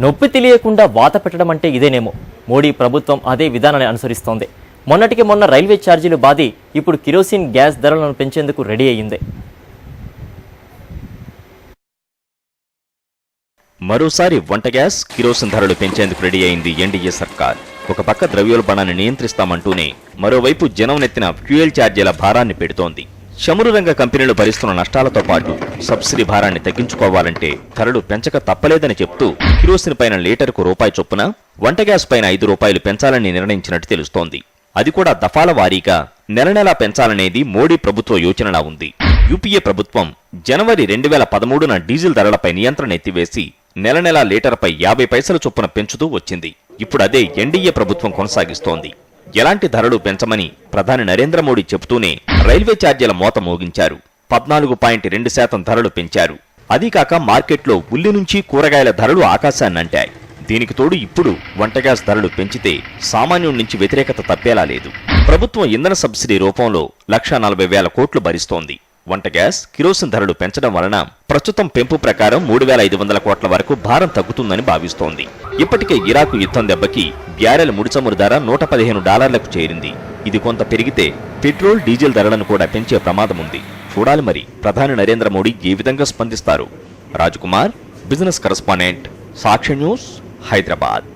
నొప్పి తెలియకుండా వాత పెట్టడం అంటే ఇదేనేమో. మోడీ ప్రభుత్వం అదే విధానాన్ని అనుసరిస్తోంది. మొన్నటికి మొన్న రైల్వే ఛార్జీలు బాది ఇప్పుడు కిరోసిన్ గ్యాస్ ధరలను పెంచేందుకు రెడీ అయ్యింది. మరోసారి వంట గ్యాస్, కిరోసిన్ ధరలు పెంచేందుకు రెడీ అయింది ఎన్డీఏ సర్కార్. ఒక పక్క ద్రవ్యోల్బణాన్ని నియంత్రిస్తామంటూనే మరోవైపు జనం నెత్తిన ఫ్యూయల్ ఛార్జీల భారాన్ని పెడుతోంది. చమురు రంగ కంపెనీలు భరిస్తున్న నష్టాలతో పాటు సబ్సిడీ భారాన్ని తగ్గించుకోవాలంటే ధరలు పెంచక తప్పలేదని చెప్తూ కిరోసిన్ పైన లీటరుకు రూపాయి చొప్పున, వంట గ్యాస్ పైన 5 రూపాయలు పెంచాలని నిర్ణయించినట్టు తెలుస్తోంది. అది కూడా దఫాల వారీగా నెల నెలా పెంచాలనేది మోడీ ప్రభుత్వ యోచనలా ఉంది. యూపీఏ ప్రభుత్వం జనవరి 2013న డీజిల్ ధరలపై నియంత్రణ ఎత్తివేసి నెల నెలా లీటర్పై 50 పైసల చొప్పున పెంచుతూ వచ్చింది. ఇప్పుడు అదే ఎన్డీఏ ప్రభుత్వం కొనసాగిస్తోంది. ఎలాంటి ధరలు పెంచమని ప్రధాని నరేంద్ర మోడీ చెబుతూనే రైల్వే ఛార్జీల మోత మోగించారు. 14.2% ధరలు పెంచారు. అదీకాక మార్కెట్లో ఉల్లి నుంచి కూరగాయల ధరలు ఆకాశాన్నంటాయి. దీనికి తోడు ఇప్పుడు వంట గ్యాస్ ధరలు పెంచితే సామాన్యుడి నుంచి వ్యతిరేకత తప్పేలా లేదు. ప్రభుత్వం ఇంధన సబ్సిడీ రూపంలో 1,40,000 కోట్లు భరిస్తోంది. వంట గ్యాస్, కిరోసిన్ ధరలు పెంచడం వలన ప్రస్తుతం పెంపు ప్రకారం 3,500 కోట్ల వరకు భారం తగ్గుతుందని భావిస్తోంది. ఇప్పటికే ఇరాకు యుద్ధం దెబ్బకి బ్యారెల్ ముడి చమురు ధర $115కు చేరింది. ఇది కొంత పెరిగితే పెట్రోల్, డీజిల్ ధరలను కూడా పెంచే ప్రమాదం ఉంది. చూడాలి మరి ప్రధాని నరేంద్ర మోడీ ఏ విధంగా స్పందిస్తారు. రాజ్ కుమార్, బిజినెస్ కరెస్పాండెంట్, సాక్షి న్యూస్, హైదరాబాద్.